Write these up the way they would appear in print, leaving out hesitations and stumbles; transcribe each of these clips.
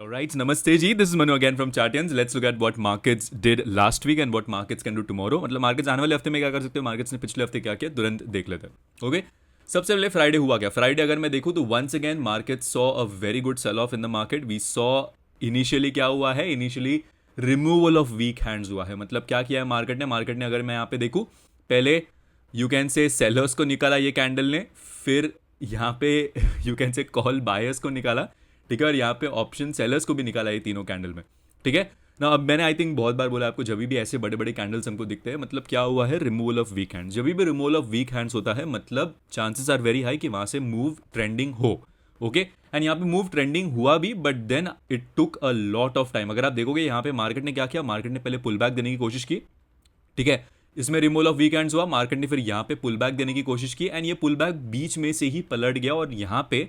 Alright, Namaste ji. This is Manu again from Chartians. Let's look at what markets did last week and what markets can do tomorrow. मतलब markets आने वाले हफ्ते में क्या कर सकते हो, markets ने पिछले हफ्ते क्या किया, तुरंत देख लेते हैं. Okay? सबसे पहले फ्राइडे हुआ क्या. फ्राइडे अगर मैं देखूँ तो once again markets saw a very good sell off in the market. We saw initially क्या हुआ है, initially removal of weak hands हुआ है. मतलब क्या किया है मार्केट ने अगर मैं यहाँ पे देखूँ, पहले यू कैन से सेलर्स को निकाला ये कैंडल ने, फिर यहाँ पे यू कैन से कॉल बायर्स को निकाला, ठीक है, और यहाँ पे ऑप्शन सेलर्स को भी निकाला ये तीनों कैंडल में, ठीक है ना. अब मैंने आई थिंक बहुत बार बोला आपको, जब भी ऐसे बड़े बड़े कैंडल्स हमको दिखते हैं मतलब क्या हुआ है, रिमूवल ऑफ वीक हैंड्स. जब भी रिमूवल ऑफ वीक हैंड्स होता है मतलब चांसेस आर वेरी हाई कि वहाँ से मूव ट्रेंडिंग हो. ओके, एंड यहाँ पे मूव ट्रेंडिंग हुआ भी, but then it took a lot of time. अगर आप देखोगे यहाँ पे मार्केट ने क्या किया, मार्केट ने पहले पुल बैक देने की कोशिश की, ठीक है, इसमें रिमूवल ऑफ वीक हैंड्स हुआ, मार्केट ने फिर यहाँ पे पुल बैक देने की कोशिश की एंड ये पुल बैक बीच में से ही पलट गया. और यहाँ पे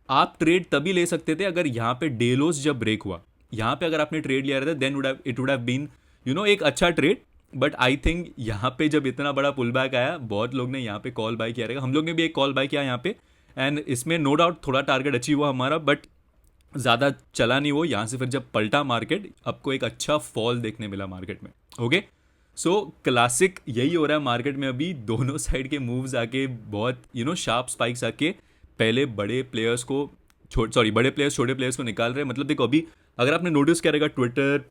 आप ट्रेड तभी ले सकते थे अगर यहाँ पे डेलोस जब ब्रेक हुआ, यहाँ पे अगर आपने ट्रेड लिया रहता then it would have been एक अच्छा ट्रेड. बट आई थिंक यहाँ पे जब इतना बड़ा पुल बैक आया, बहुत लोग ने यहाँ पे कॉल बाय किया रहेगा, हम लोग ने भी एक कॉल बाय किया यहाँ पे, एंड इसमें नो डाउट थोड़ा टारगेट अचीव हुआ हमारा, बट ज़्यादा चला नहीं वो. यहाँ से फिर जब पलटा मार्केट, आपको एक अच्छा फॉल देखने मिला मार्केट में. ओके, सो क्लासिक यही हो रहा है मार्केट में अभी, दोनों साइड के मूव्स आके बहुत शार्प स्पाइक्स आके पहले बड़े प्लेयर्स को बड़े प्लेयर्स छोटे प्लेयर्स को निकाल रहे हैं. मतलब देखो अभी अगर आपने नोटिस किया रहेगा, ट्विटर,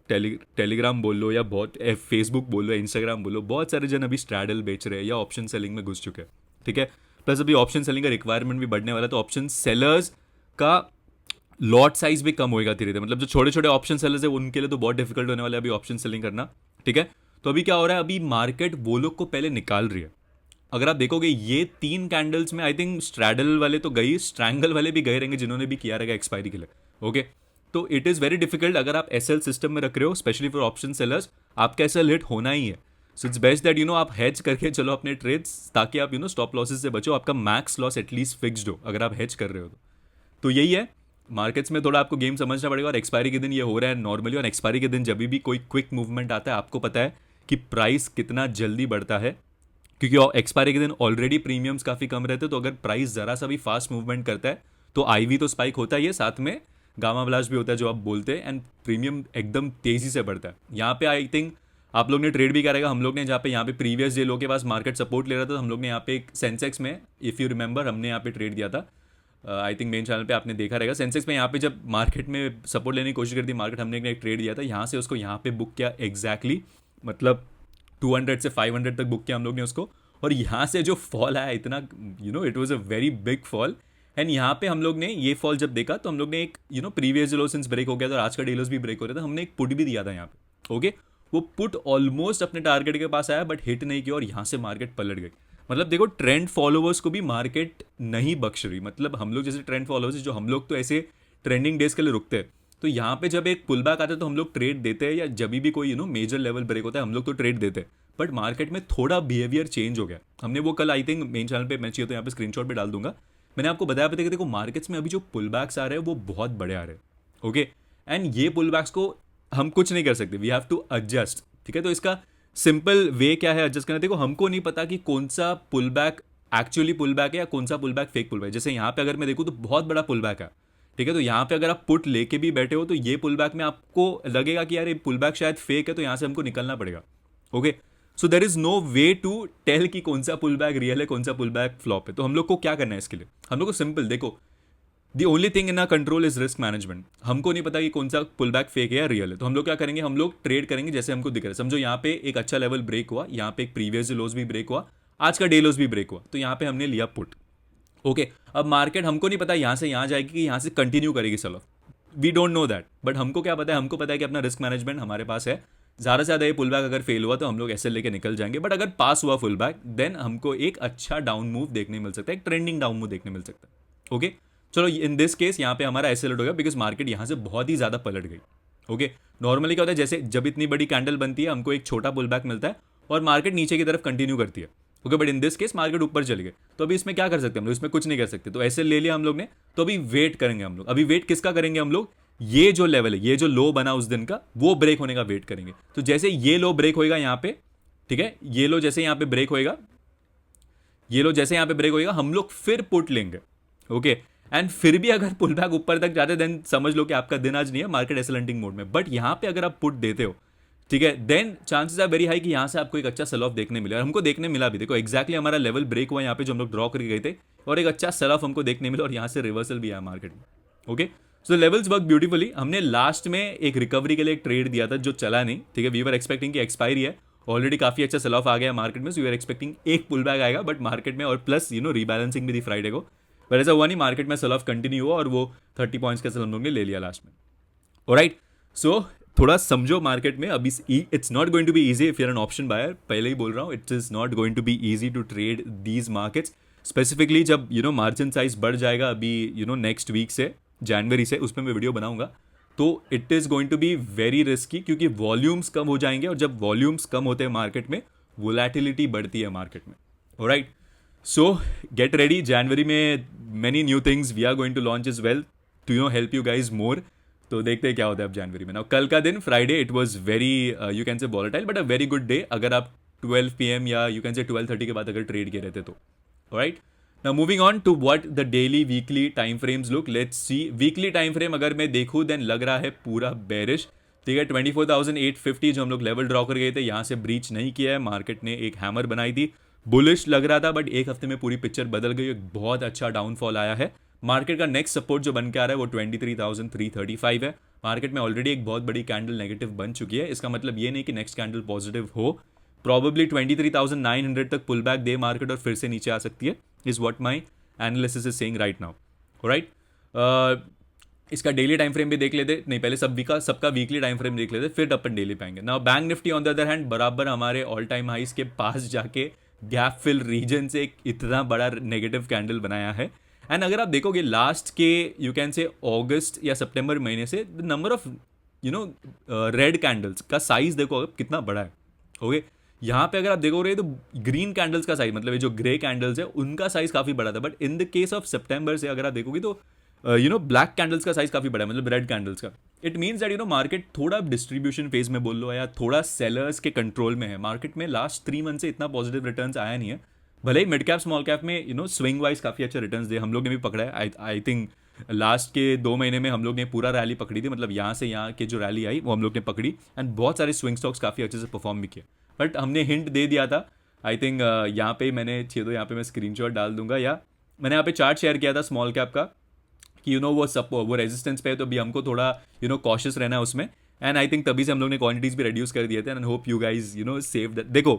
टेलीग्राम बोल लो या बहुत फेसबुक बोल लो, इंस्टाग्राम बोल लो, बहुत सारे जन अभी स्ट्रैडल बेच रहे हैं या ऑप्शन सेलिंग में घुस चुके हैं, ठीक है. प्लस अभी ऑप्शन सेलिंग का रिक्वायरमेंट भी बढ़ने वाला है, तो ऑप्शन सेलर्स का लॉट साइज भी कम होएगा धीरे धीरे. मतलब जो छोटे छोटे ऑप्शन सेलर्स है उनके लिए तो बहुत डिफिकल्ट होने वाला है अभी ऑप्शन सेलिंग करना, ठीक है. तो अभी क्या हो रहा है, अभी मार्केट वो लोग को पहले निकाल रही है. अगर आप देखोगे ये तीन कैंडल्स में आई थिंक स्ट्रैडल वाले तो गई, स्ट्रैंगल वाले भी गए रहेंगे जिन्होंने भी किया रहेगा एक्सपायरी के लिए. ओके, तो इट इज़ वेरी डिफिकल्ट अगर आप एसएल सिस्टम में रख रहे हो, स्पेशली फॉर ऑप्शन सेलर्स, आपका एसएल हिट होना ही है. सो इट्स बेस्ट दैट आप हेज करके चलो अपने ट्रेड्स, ताकि आप स्टॉप लॉसेस से बचो, आपका मैक्स लॉस एटलीस्ट फिक्स्ड हो अगर आप हेज कर रहे हो तो यही है. मार्केट्स में थोड़ा आपको गेम समझना पड़ेगा, और एक्सपायरी के दिन ये हो रहा है नॉर्मली, और एक्सपायरी के दिन जब भी कोई क्विक मूवमेंट आता है, आपको पता है कि प्राइस कितना जल्दी बढ़ता है, क्योंकि एक्सपायरी के दिन ऑलरेडी प्रीमियम्स काफ़ी कम रहते हैं. तो अगर प्राइस ज़रा सा भी फास्ट मूवमेंट करता है तो आईवी तो स्पाइक होता ही है, साथ में गामा ब्लास्ट भी होता है जो आप बोलते हैं, एंड प्रीमियम एकदम तेज़ी से बढ़ता है. यहाँ पे आई थिंक आप लोग ने ट्रेड भी करेगा, हम लोग ने जहाँ पे यहाँ पे प्रीवियस डे लो के पास मार्केट सपोर्ट ले रहा था, हम लोग ने यहाँ पे एक सेंसेक्स में, इफ़ यू रिमेंबर, हमने यहाँ पे ट्रेड दिया था. आई थिंक मेन चैनल पे आपने देखा रहेगा. सेंसेक्स में यहाँ पे जब मार्केट में सपोर्ट लेने की कोशिश करती मार्केट, हमने एक ट्रेड दिया था, यहाँ से उसको यहाँ पे बुक किया एग्जैक्टली, मतलब 200 से 500 तक बुक किया हम लोग ने उसको. और यहाँ से जो फॉल आया इतना, it was a very big fall. And यहाँ पे हम लोग ने ये फॉल जब देखा तो हम लोग ने एक प्रीवियस लो सिंस ब्रेक हो गया था और आज का डेलोस भी ब्रेक हो रहा था, हमने एक पुट भी दिया था यहाँ पे. ओके, वो पुट ऑलमोस्ट अपने टारगेट के पास आया, बट हिट नहीं किया और यहाँ से मार्केट पलट गई. मतलब देखो, ट्रेंड फॉलोवर्स को भी मार्केट नहीं बख्श रही. मतलब हम लोग जैसे ट्रेंड फॉलोवर्स, जो हम लोग तो ऐसे ट्रेंडिंग डेज के लिए रुकते हैं, तो यहाँ पे जब एक पुल बैक आता है तो हम लोग ट्रेड देते हैं, या जब भी कोई मेजर लेवल ब्रेक होता है हम लोग तो ट्रेड देते हैं. बट मार्केट में थोड़ा बिहेवियर चेंज हो गया. हमने वो कल आई थिंक मेन चैनल पे, मैं चाहिए तो यहाँ पे स्क्रीनशॉट भी डाल दूंगा, मैंने आपको बताया कि देखो मार्केट्स में अभी जो पुल बैक्स आ रहे हैं वो बहुत बड़े आ रहे हैं. ओके, एंड ये पुल बैक्स को हम कुछ नहीं कर सकते, वी हैव टू एडजस्ट, ठीक है. तो इसका सिंपल वे क्या है एडजस्ट करना. देखो हमको नहीं पता कि कौन सा pull back actually pull back है या कौन सा pull back fake pull back. जैसे यहाँ पे अगर मैं देखूँ तो बहुत बड़ा पुल बैक है, ठीक है. तो यहाँ पे अगर आप पुट लेके भी बैठे हो तो ये पुल बैक में आपको लगेगा कि यार ये पुल बैक शायद फेक है, तो यहाँ से हमको निकलना पड़ेगा. Okay, so there is no way to tell कि कौन सा पुल बैक रियल है, कौन सा पुल बैक फ्लॉप है. तो हम लोग को क्या करना है इसके लिए, हम लोग को सिंपल, देखो the only thing in are control is risk management. हमको नहीं पता कि कौन सा पुल बैक फेक है या रियल है, तो हम लोग क्या करेंगे, हम लोग ट्रेड करेंगे जैसे हमको दिख रहा है. समझो यहाँ पे एक अच्छा लेवल ब्रेक हुआ, यहाँ पे एक प्रीवियस लोज भी ब्रेक हुआ, आज का डे लोज भी ब्रेक हुआ, तो यहाँ पे हमने लिया पुट. ओके, अब मार्केट हमको नहीं पता यहाँ से यहाँ जाएगी कि यहाँ से कंटिन्यू करेगी sell off, we don't know that. But हमको क्या पता है, हमको पता है कि अपना रिस्क मैनेजमेंट हमारे पास है. ज़्यादा से ज़्यादा ये पुल बैक अगर फेल हुआ तो हम लोग ऐसे लेके निकल जाएंगे, बट अगर पास हुआ फुल बैक देन हमको एक अच्छा डाउन मूव देखने मिल सकता है, एक ट्रेंडिंग डाउन मूव देखने मिल सकता है. ओके, चलो इन दिस केस यहाँ पे हमारा ऐसे हो गया बिकॉज मार्केट यहाँ से बहुत ही ज़्यादा पलट गई. ओके, नॉर्मली क्या होता है, जैसे जब इतनी बड़ी कैंडल बनती है हमको एक छोटा पुल बैक मिलता है और मार्केट नीचे की तरफ कंटिन्यू करती है. Okay, but in this case market ऊपर चली गई, तो अभी इसमें क्या कर सकते हैं हम लोग, इसमें कुछ नहीं कर सकते. तो ऐसे ले लिया हम लोग ने, तो अभी वेट करेंगे हम लोग. अभी वेट किसका करेंगे हम लोग, ये जो लेवल है, ये जो लो बना उस दिन का, वो ब्रेक होने का वेट करेंगे. तो जैसे ये लो ब्रेक होएगा यहाँ पे, ठीक है, ये लो जैसे यहाँ पे ब्रेक होएगा, ये लो जैसे यहाँ पे ब्रेक होएगा, हम लोग फिर पुट लेंगे. ओके, एंड फिर भी अगर पुल बैक ऊपर तक जाते देन समझ लो कि आपका दिन आज नहीं है, मार्केट एसेल हंटिंग मोड में। बट यहाँ पे अगर आप पुट देते हो, ठीक है, then chances are very high कि यहाँ से आपको एक अच्छा सेल ऑफ देखने मिले, और हमको देखने मिला भी। देखो एक्जैक्टली हमारा लेवल ब्रेक हुआ यहाँ पे जो हम लोग ड्रॉ करके गए थे, और एक अच्छा सेल ऑफ हमको देखने मिला, और यहाँ से रिवर्सल भी आया मार्केट में। Okay, so levels work beautifully. हमने लास्ट में एक रिकवरी के लिए एक ट्रेड दिया था जो चला नहीं, ठीक है, वी वर एक्सपेक्टिंग कि एक्सपायरी है, ऑलरेडी काफी अच्छा सेल ऑफ आ गया मार्केट में, सो वी आर एक्सपेक्टिंग एक पुल बैक आएगा बट मार्केट में, और प्लस रीबैलेंसिंग भी थी फ्राइडे को। पर ऐसा हुआ नहीं, मार्केट में सेल ऑफ कंटिन्यू हुआ और वो 30 पॉइंट्स का सेल हम लोग ने ले लिया लास्ट में। ऑलराइट, सो थोड़ा समझो मार्केट में अभी, it's not going to be easy if you are an option buyer, पहले ही बोल रहा हूँ, it is not going to be easy to trade these markets, specifically जब मार्जिन साइज बढ़ जाएगा अभी नेक्स्ट वीक से, जनवरी से, उसमें मैं वीडियो बनाऊंगा, तो it is going to be very risky, क्योंकि वॉल्यूम्स कम हो जाएंगे, और जब वॉल्यूम्स कम होते हैं मार्केट में, वोलेटिलिटी बढ़ती है मार्केट में। ऑलराइट, सो गेट रेडी, जनवरी में many new things we are going to launch is well to help you guys more. तो देखते हैं क्या होता है अब जनवरी में। नाउ कल का दिन Friday, it was very you can से volatile but a very good day, अगर आप 12 PM या यू कैन से 12:30 के बाद अगर ट्रेड किए रहते तो। Alright, now moving on to what the daily weekly time frames look, let's see. Weekly time frame अगर मैं देखूँ देन लग रहा है पूरा बेरिश, ठीक है। 24,850 जो हम लोग लेवल ड्रॉ कर गए थे, यहाँ से ब्रीच नहीं किया है, मार्केट ने एक हैमर बनाई थी, बुलिश लग रहा था, बट एक हफ्ते में पूरी पिक्चर बदल गई, एक बहुत अच्छा डाउनफॉल आया है। मार्केट का नेक्स्ट सपोर्ट जो बन के आ रहा है वो 23,335 है। मार्केट में ऑलरेडी एक बहुत बड़ी कैंडल नेगेटिव बन चुकी है, इसका मतलब ये नहीं कि नेक्स्ट कैंडल पॉजिटिव हो, प्रॉबेबली 23,900 तक पुल बैक दे मार्केट और फिर से नीचे आ सकती है, is what my analysis is saying right now. Alright, इसका डेली टाइम फ्रेम भी देख लेते, नहीं पहले सबका वीकली टाइम फ्रेम देख लेते, फिर अपन डेली पाएंगे। Now bank Nifty on the other hand बराबर हमारे ऑल टाइम हाइस के पास जाके गैप फिल रीजन से एक इतना बड़ा नेगेटिव कैंडल बनाया है। एंड अगर आप देखोगे लास्ट के यू कैन से अगस्त या सितंबर महीने से the number of red candles का साइज देखो अब कितना बड़ा है। ओके, यहाँ पे अगर आप देखोगे तो ग्रीन कैंडल्स का साइज, मतलब ये जो ग्रे कैंडल्स है उनका साइज काफी बड़ा था, but in the case of सितंबर से अगर आप देखोगे तो ब्लैक कैंडल्स का साइज काफी बड़ा है, मतलब रेड कैंडल्स का। इट मीन्स दैट मार्केट थोड़ा डिस्ट्रीब्यूशन फेज में बोल लो या थोड़ा सेलर्स के कंट्रोल में है। मार्केट में लास्ट 3 मंथ से इतना पॉजिटिव रिटर्न्स आया नहीं है, भले ही मिड कैप स्मॉल कैप में स्विंग वाइज काफी अच्छा रिटर्न्स दे, हम लोग ने भी पकड़ा है। आई थिंक लास्ट के 2 महीने में हम लोग ने पूरा रैली पकड़ी थी, मतलब यहाँ से यहाँ की जो रैली आई वो हम लोग ने पकड़ी, एंड बहुत सारे स्विंग स्टॉक्स काफी अच्छे से परफॉर्म भी किए। बट हमने हिंट दे दिया था, आई थिंक यहाँ पे मैंने चाहिए तो यहाँ पे मैं स्क्रीनशॉट डाल दूंगा, या मैंने यहाँ पे चार्ट शेयर किया था स्मॉल कैप का कि वो रेजिस्टेंस पे है, तो अभी हमको थोड़ा कॉशियस रहना है उसमें। एंड आई थिंक तभी से हम लोग ने क्वांटिटीज भी रिड्यूस कर दिए थे, and hope you guys save that. देखो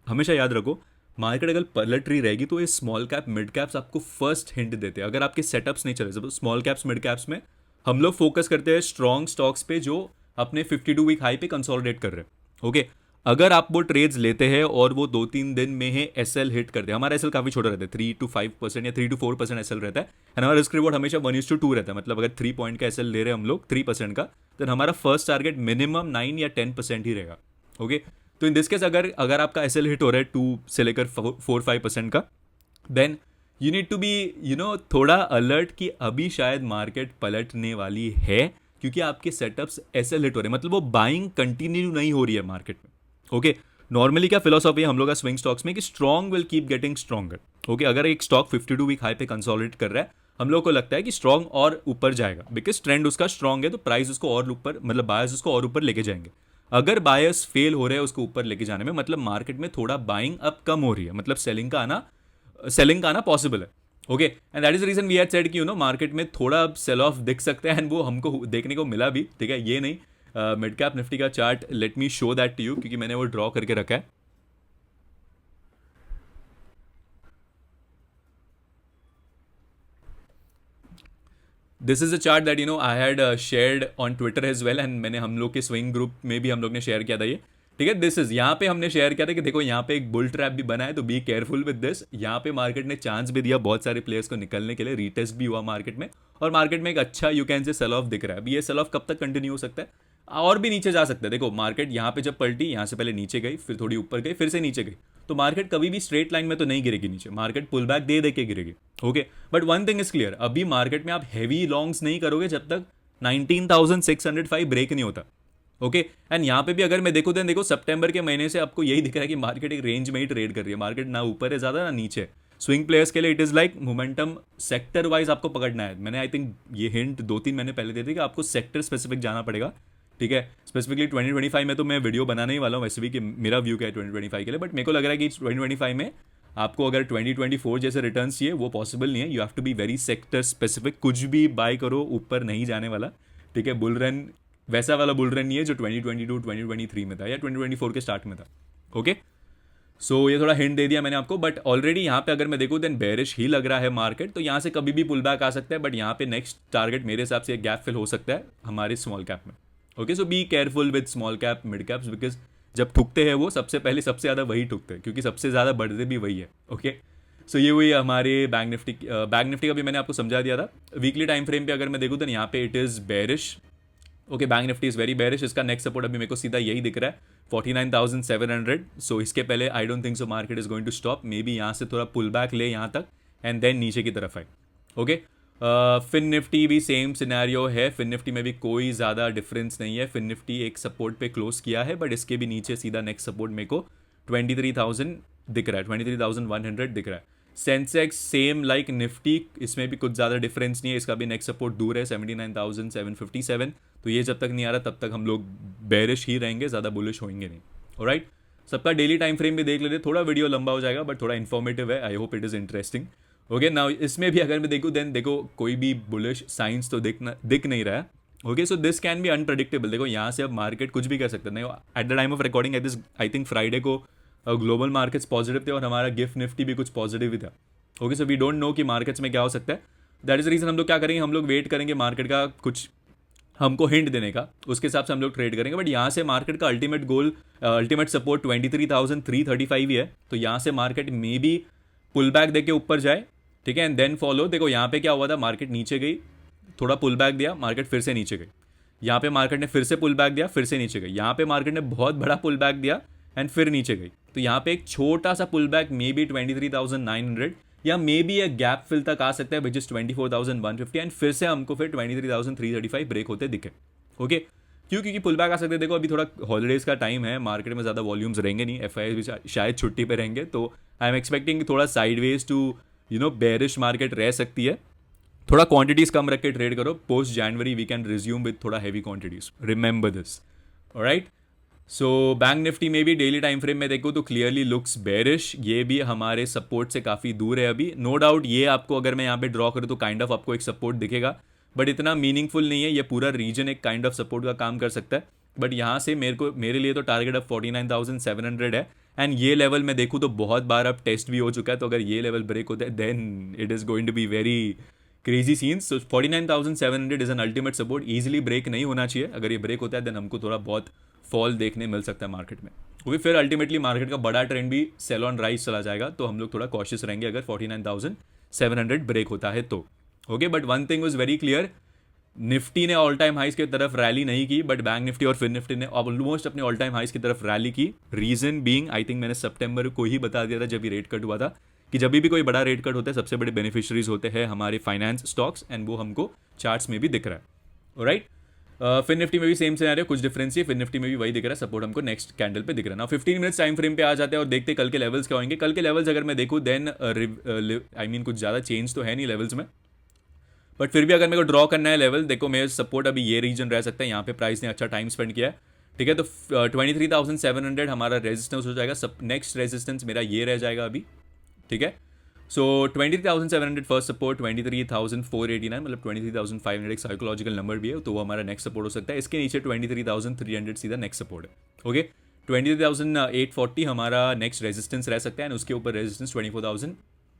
हमेशा याद रखो, मार्केट अगर पलट रही रहेगी तो ये स्मॉल कैप मिड कैप्स आपको फर्स्ट हिंट देते हैं, अगर आपके सेटअप्स नहीं चले। स्मॉल कैप्स मिड कैप्स में हम लोग फोकस करते हैं स्ट्रॉन्ग स्टॉक्स पे जो अपने 52 वीक हाई पे कंसोलिडेट कर रहे हैं। ओके, अगर आप वो ट्रेड्स लेते हैं और वो 2-3 दिन में ही एसएल हिट करते हैं, हमारा एसएल काफी छोटा रहता है, 3 to 5% या 3 to 4% एसएल रहता है, एंड हमारा रिस्क रिवॉर्ड हमेशा 1:2 रहता है, मतलब अगर 3 पॉइंट का एसएल ले रहे हैं हम लोग 3% का, तो हमारा फर्स्ट टारगेट मिनिमम 9 या 10% ही रहेगा। ओके, तो इन दिस केस अगर आपका एसएल हिट हो रहा है 2 से लेकर 4-5% का, then you need to be थोड़ा अलर्ट कि अभी शायद मार्केट पलटने वाली है, क्योंकि आपके सेटअप्स एसएल हिट हो रहे हैं, मतलब वो बाइंग कंटिन्यू नहीं हो रही है मार्केट में। ओके, नॉर्मली क्या फिलोसॉफी है हम लोग का स्विंग स्टॉक्स में कि strong will keep getting stronger. Okay, अगर एक स्टॉक 52 वीक हाई पे कंसोलिडेट कर रहा है, हम लोग को लगता है कि स्ट्रॉन्ग और ऊपर जाएगा, बिकॉज ट्रेंड उसका स्ट्रॉन्ग है, तो प्राइस उसको और ऊपर, मतलब बायर्स उसको और ऊपर लेके जाएंगे। अगर बायर्स फेल हो रहे हैं उसको ऊपर लेके जाने में, मतलब मार्केट में थोड़ा बाइंग अब कम हो रही है, मतलब सेलिंग का आना पॉसिबल है। Okay, and that is reason we had said कि मार्केट में थोड़ा सेल ऑफ दिख सकता है, एंड वो हमको देखने को मिला भी, ठीक है। ये नहीं, मिड कैप निफ्टी का chart, let me show that to you, क्योंकि मैंने वो ड्रॉ करके रखा है। This is a chart that I had shared on Twitter as well, and मैंने हम लोग के स्विंग ग्रुप में भी हम लोग ने शेयर किया था ये, ठीक है। दिस इज, यहाँ पे हमने शेयर किया था कि देखो यहाँ पे एक बुल ट्रैप भी बना है, तो बी केयरफुल विद दिस। यहाँ पे मार्केट ने चांस भी दिया बहुत सारे प्लेयर्स को निकलने के लिए, रीटेस्ट भी हुआ मार्केट में, और मार्केट में एक अच्छा you can say sell off दिख रहा है। अभी ये सेल ऑफ कब तक कंटिन्यू हो सकता है, और भी नीचे जा सकता है। देखो मार्केट यहाँ पे जब पलटी, यहाँ से पहले नीचे गई, फिर थोड़ी ऊपर गई, फिर से नीचे गई, तो मार्केट कभी भी स्ट्रेट लाइन में तो नहीं गिरेगी नीचे, मार्केट पुल बैक दे के गिरेगी। Okay, but one thing is clear, अभी मार्केट में आप हैवी लॉन्ग्स नहीं करोगे जब तक 19,605 ब्रेक नहीं होता। ओके, एंड यहाँ पे भी अगर मैं देखो सितंबर के महीने से आपको यही दिख रहा है कि मार्केट एक रेंज में ही ट्रेड कर रही है, मार्केट ना ऊपर है ज्यादा ना नीचे। स्विंग प्लेयर्स के लिए it is like momentum sector wise आपको पकड़ना है। मैंने आई थिंक ये हिंट 2-3 महीने पहले दे दी कि आपको सेक्टर स्पेसिफिक जाना पड़ेगा, ठीक है। स्पेसिफिकली 2025 में तो मैं वीडियो बनाने ही वाला हूँ वैसे भी कि मेरा व्यू क्या है 2025 के लिए, बट मेरे को लग रहा है कि 2025 में आपको अगर 2024 जैसे रिटर्न्स चाहिए वो पॉसिबल नहीं है। You have to be very sector specific, कुछ भी बाय करो ऊपर नहीं जाने वाला, ठीक है। बुल रन वैसा वाला बुल रन नहीं है जो 2022 2023 में था या 2024 के स्टार्ट में था, ओके। सो ये थोड़ा हिंट दे दिया मैंने आपको, बट ऑलरेडी यहाँ पे अगर मैं देखूँ देन बेरिश ही लग रहा है मार्केट, तो यहाँ से कभी भी पुल बैक आ सकता है, बट यहाँ पे नेक्स्ट टारगेट मेरे हिसाब से एक गैप फिल हो सकता है हमारे स्मॉल कैप में, okay. So be careful with small cap mid caps, because जब ठुकते हैं वो सबसे पहले सबसे ज़्यादा वही ठुकते हैं, क्योंकि सबसे ज़्यादा बढ़ते भी वही है, ओके। सो ये हुई हमारे बैंक निफ्टी का भी मैंने आपको समझा दिया था। वीकली टाइम फ्रेम पे अगर मैं देखूँ तो यहाँ पे it is bearish, okay. Bank Nifty is very bearish. इसका नेक्स्ट सपोर्ट अभी मेरे को सीधा यही दिख रहा है 49,700। सो इसके पहले I don't think so market is going to stop, maybe यहाँ से थोड़ा पुल बैक ले यहाँ तक एंड देन नीचे की तरफ आए, ओके। फिन निफ्टी भी सेम सिनेरियो है, फिन निफ्टी में भी कोई ज़्यादा डिफरेंस नहीं है। फिन निफ्टी एक सपोर्ट पे क्लोज किया है, बट इसके भी नीचे सीधा नेक्स्ट सपोर्ट मेरे को 23,000 दिख रहा है, 23,100 दिख रहा है। सेंसेक्स सेम लाइक निफ्टी, इसमें भी कुछ ज़्यादा डिफरेंस नहीं है, इसका भी नेक्स्ट सपोर्ट दूर है 79,757। तो ये जब तक नहीं आ रहा तब तक हम लोग बेरिश ही रहेंगे, ज़्यादा बुलिश होंगे नहीं, ऑलराइट। सबका डेली टाइम फ्रेम भी देख लेते, थोड़ा वीडियो लंबा हो जाएगा बट थोड़ा इन्फॉर्मेटिव है, I hope it is interesting, okay. Now इसमें भी अगर मैं देखूँ देन देखो कोई भी बुलिश साइंस तो दिख नहीं रहा है, okay. So this can be unpredictable. देखो यहाँ से अब मार्केट कुछ भी कर सकता है। At the time of recording at this I think Friday को ग्लोबल मार्केट्स पॉजिटिव थे और हमारा गिफ्ट निफ्टी भी कुछ पॉजिटिव ही था, okay. So we don't know कि मार्केट्स में क्या हो सकता है। दैट इज रीजन हम लोग क्या करेंगे, हम लोग वेट करेंगे मार्केट का कुछ हमको हिंट देने का, उसके हिसाब से हम लोग ट्रेड करेंगे। बट यहाँ से मार्केट का अल्टीमेट गोल, अल्टीमेट सपोर्ट 23,335 ही है, तो यहाँ से market maybe pull back दे के ऊपर जाए, ठीक है, एंड देन फॉलो। देखो यहाँ पे क्या हुआ था, मार्केट नीचे गई, थोड़ा पुल बैक दिया, मार्केट फिर से नीचे गई, यहाँ पे मार्केट ने फिर से पुल बैक दिया, फिर से नीचे गई, यहाँ पे मार्केट ने बहुत बड़ा पुल बैक दिया एंड फिर नीचे गई। तो यहाँ पे एक छोटा सा पुल बैक मे बी 23,900 या मे बी एक गैप फिल तक आ सकता है विच इज 24,150 एंड फिर से हमको फिर 23,335 ब्रेक होते दिखे, ओके। क्यों? क्योंकि पुल बैक आ सकते हैं। देखो अभी थोड़ा हॉलीडेज का टाइम है, मार्केट में ज़्यादा वॉल्यूम्स रहेंगे नहीं, एफआईआई भी शायद छुट्टी पे रहेंगे, तो आई एम एक्सपेक्टिंग थोड़ा साइडवेज टू बेरिश मार्केट रह सकती है। थोड़ा क्वांटिटीज कम रख के ट्रेड करो, post January we can resume with थोड़ा heavy quantities, remember this, alright. So bank Nifty में भी डेली टाइम फ्रेम में देखो तो क्लियरली लुक्स बेरिश, ये भी हमारे सपोर्ट से काफ़ी दूर है अभी, नो डाउट। ये आपको अगर मैं यहाँ पे ड्रॉ करूँ तो काइंड ऑफ आपको एक सपोर्ट दिखेगा, बट इतना मीनिंगफुल नहीं है। ये पूरा रीजन एक काइंड ऑफ सपोर्ट का काम कर सकता है, बट यहाँ से मेरे लिए तो टारगेट अब 49,700 है एंड ये लेवल मैं देखूँ तो बहुत बार अब टेस्ट भी हो चुका है, तो अगर ये लेवल ब्रेक होता है then it is going to be very crazy scenes. So 49,700 is an ultimate support, easily break नहीं होना चाहिए। अगर ये ब्रेक होता है देन हमको थोड़ा बहुत फॉल देखने मिल सकता है मार्केट में, क्योंकि फिर अल्टीमेटली मार्केट का बड़ा ट्रेंड भी सेल ऑन राइज चला जाएगा, तो हम लोग थोड़ा कॉशियस रहेंगे अगर 49,700 ब्रेक होता है तो, okay. But one thing was very clear, Nifty ने ऑल टाइम हाइस की तरफ रैली नहीं की, बट बैंक निफ्टी और फिन निफ्टी ने ऑलमोस्ट अपने ऑल टाइम हाइस की तरफ रैली की। रीजन बीइंग आई थिंक मैंने सितंबर को ही बता दिया था जब ये रेट कट हुआ था कि जब भी कोई बड़ा रेट कट होता है सबसे बड़े बेनिफिशियरीज होते हैं हमारे फाइनेंस स्टॉक्स, एंड वो हमको चार्ट्स में भी दिख रहा है, राइट। फिन निफ्टी में भी सेम सिनेरियो, कुछ डिफरेंस ही, फिन निफ्टी में भी वही दिख रहा है, सपोर्ट हमको नेक्स्ट कैंडल पे दिख रहा है ना। 15 मिनट्स टाइम फ्रेम पे आ जाते हैं और देखते कल के लेवल्स क्या होंगे। कल के लेवल्स अगर मैं देखूँ देन आई मीन कुछ ज़्यादा चेंज तो है नहीं लेवल्स में, बट फिर भी अगर मेरे को ड्रॉ करना है लेवल, देखो मेरे सपोर्ट अभी ये रीजन रह सकता है, यहाँ पे प्राइस ने अच्छा टाइम स्पेंड किया है, ठीक है। तो 23,700 हमारा रेजिस्टेंस हो जाएगा, सब नेक्स्ट रेजिस्टेंस मेरा ये रह जाएगा अभी, ठीक है। सो 23,700 फर्स्ट सपोर्ट, 23,489 मतलब 23,500 एक साइकोलॉजिकल नंबर भी है, तो वो हमारा नेक्स्ट सपोर्ट हो सकता है। इसके नीचे 23,300 सीधा नेक्स्ट सपोर्ट है, ओके। 23,840 हमारा नेक्स्ट रेजिस्टेंस रह सकता है एंड उसके ऊपर resistance 24,000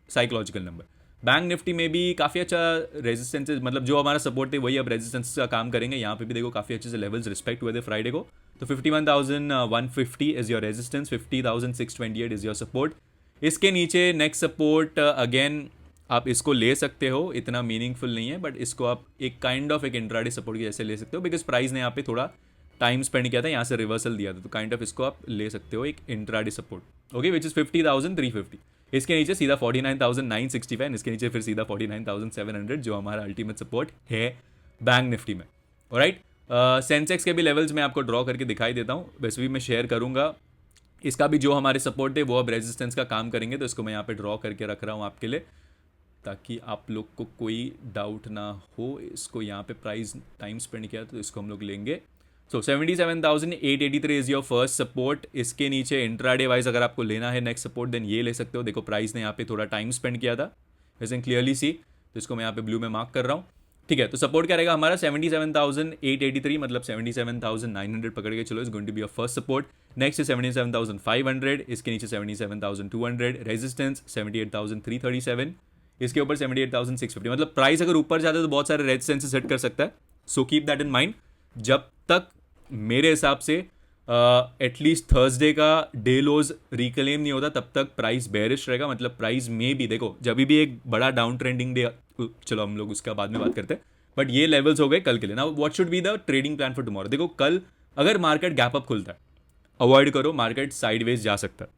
psychological number. Bank Nifty में भी काफ़ी अच्छा रेजिस्टेंस, मतलब जो हमारा सपोर्ट थे वही अब रेजिस्टेंस का काम करेंगे। यहाँ पे भी देखो काफ़ी अच्छे से लेवल्स रिस्पेक्ट हुए थे फ्राइडे को, तो 51,150 is your resistance, 50,628 is your support. इसके नीचे नेक्स्ट सपोर्ट अगेन आप इसको ले सकते हो, इतना मीनिंगफुल नहीं है, बट इसको आप एक काइंड ऑफ एक इंट्राडे सपोर्ट की जैसे ले सकते हो, बिकॉज प्राइस ने यहाँ पे थोड़ा टाइम स्पेंड किया था, यहाँ से रिवर्सल दिया था, तो काइंड ऑफ इसको आप ले सकते हो एक intraday support, okay, which is 50,350। इसके नीचे सीधा 49,965, इसके नीचे फिर सीधा 49,700 जो हमारा अल्टीमेट सपोर्ट है बैंक निफ्टी में, ऑलराइट। सेंसेक्स के भी लेवल्स मैं आपको ड्रॉ करके दिखाई देता हूँ, वैसे भी मैं शेयर करूँगा इसका भी जो हमारे सपोर्ट है वो अब रेजिस्टेंस का काम करेंगे, तो इसको मैं यहाँ पे ड्रॉ करके रख रहा हूँ आपके लिए ताकि आप लोग को कोई डाउट ना हो। इसको यहाँ पे प्राइस टाइम स्पेंड किया तो इसको हम लोग लेंगे। सो 77,883 इज योर फर्स्ट सपोर्ट। इसके नीचे इंट्राडे वाइज अगर आपको लेना है नेक्स्ट सपोर्ट देन ये ले सकते हो। देखो प्राइस ने यहाँ पे थोड़ा टाइम स्पेंड किया था, वैसे क्लियरली सी, तो इसको मैं यहाँ पे ब्लू में मार्क कर रहा हूँ। ठीक है, तो सपोर्ट क्या रहेगा हमारा 77,883, मतलब 77,900 पकड़ के चलो, is going to be your first support. Next है 77,500, इसके नीचे 77,200, रेजिस्टेंस 78,337, इसके ऊपर 78,650। मतलब प्राइस अगर ऊपर जाता है तो बहुत सारे रेजिस्टेंस सेट कर सकता है। So keep that in mind. जब तक मेरे हिसाब से एटलीस्ट थर्सडे का डे लोज रिक्लेम नहीं होता तब तक प्राइस बेरिश रहेगा। मतलब प्राइस में भी देखो जब भी एक बड़ा डाउन ट्रेंडिंग डे, चलो हम लोग उसका बाद में बात करते हैं, बट ये लेवल्स हो गए कल के लिए। ना what should be the trading plan for tomorrow. देखो कल अगर मार्केट गैप अप खुलता है, अवॉइड करो, मार्केट साइडवेज जा सकता है।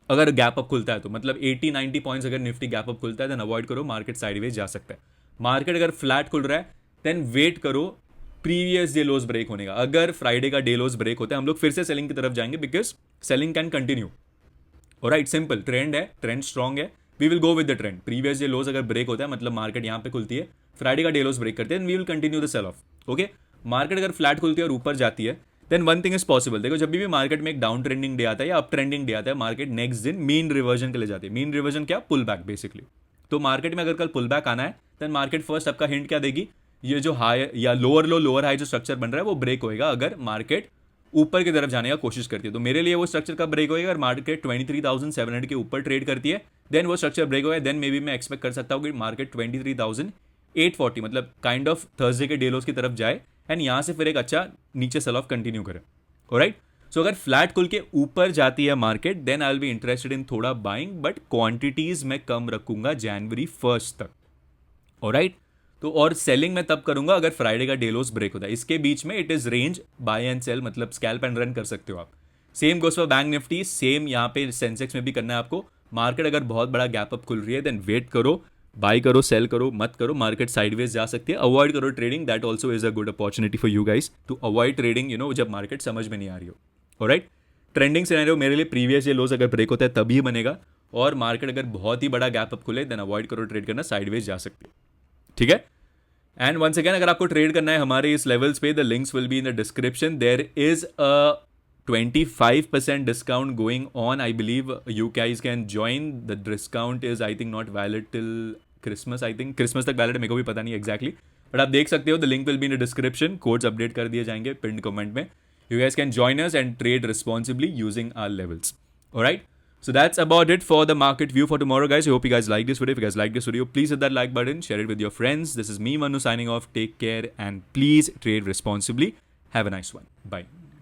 अगर गैप अप खुलता है तो मतलब 80-90 पॉइंट्स अगर निफ्टी गैप अप खुलता है देन अवॉइड करो, मार्केट साइडवेज जा सकता है। मार्केट अगर फ्लैट खुल रहा है देन वेट करो प्रीवियस डे लोज ब्रेक होने का। अगर फ्राइडे का डे लोज ब्रेक होता है हम लोग फिर से सेलिंग की तरफ जाएंगे, because selling can continue. Alright, simple trend है, ट्रेंड स्ट्रॉन्ग है, we will go with the trend. Previous day lows अगर ब्रेक होता है मतलब मार्केट यहाँ पे खुलती है, फ्राइडे का डे लोज ब्रेक करते हैं, we will continue the sell off. Okay, market अगर फ्लैट खुलती है और ऊपर जाती है then one thing is possible. देखो जब भी मार्केट में एक डाउन ट्रेंडिंग डे आता है या अप ट्रेंडिंग डे आता है, मार्केट नेक्स्ट दिन मीन रिवर्जन के लिए जाती है। मीन रिवर्जन क्या, पुल बैक बेसिकली। तो मार्केट में अगर कल पुल बैक आना है देन मार्केट फर्स्ट आपका हिंट क्या देगी, ये जो हाई या लोअर लो लोअर हाई जो स्ट्रक्चर बन रहा है वो ब्रेक होएगा अगर मार्केट ऊपर की तरफ जाने का कोशिश करती है। तो मेरे लिए वो स्ट्रक्चर का ब्रेक होएगा अगर मार्केट 23,700 के ऊपर ट्रेड करती है देन वो स्ट्रक्चर ब्रेक होगा। देन मे बी मैं एक्सपेक्ट कर सकता हूँ कि मार्केट 23,840 मतलब काइंड ऑफ थर्सडे के डेलोस की तरफ जाए एंड यहाँ से फिर एक अच्छा नीचे सेल ऑफ कंटिन्यू करे। ऑलराइट, सो अगर फ्लैट खुल के ऊपर जाती है market then I will be interested in थोड़ा बाइंग, बट क्वांटिटीज मैं कम रखूंगा जनवरी 1 तक। ऑलराइट, तो और सेलिंग मैं तब करूंगा अगर फ्राइडे का डेलोस ब्रेक होता है। इसके बीच में it is range buy and sell, मतलब स्कैल्प एंड रन कर सकते हो आप। Same goes for bank Nifty, same यहाँ पे सेंसेक्स में भी करना है आपको। मार्केट अगर बहुत बड़ा गैप अप खुल रही है देन वेट करो, बाय करो, सेल करो मत करो, मार्केट साइडवेज जा सकती है। अवॉइड करो trading, that also is a good opportunity for you guys to avoid trading, you know, जब मार्केट समझ में नहीं आ रही हो। ऑलराइट, ट्रेंडिंग सिनेरियो मेरे लिए प्रीवियस ये लोज अगर ब्रेक होता है तभी बनेगा, और मार्केट अगर बहुत ही बड़ा गैप अप खुले देन अवॉइड करो ट्रेड करना, साइडवेज जा सकती है। ठीक है, एंड वंस अगेन अगर आपको ट्रेड करना है हमारे इस लेवल्स पे, the links will be in the description. There is a 25% discount going on. I believe you guys can join. The discount is I think not valid till Christmas. I think Christmas तक valid है, मेरे को भी पता नहीं exactly. But आप देख सकते हो, the link will be in the description. Codes update कर दिए जाएंगे pinned comment में. You guys can join us and trade responsibly using our levels. Alright? So that's about it for the market view for tomorrow, guys. I hope you guys like this video. If you guys like this video, please hit that like button, share it with your friends. This is me, Manu, signing off. Take care and please trade responsibly. Have a nice one. Bye.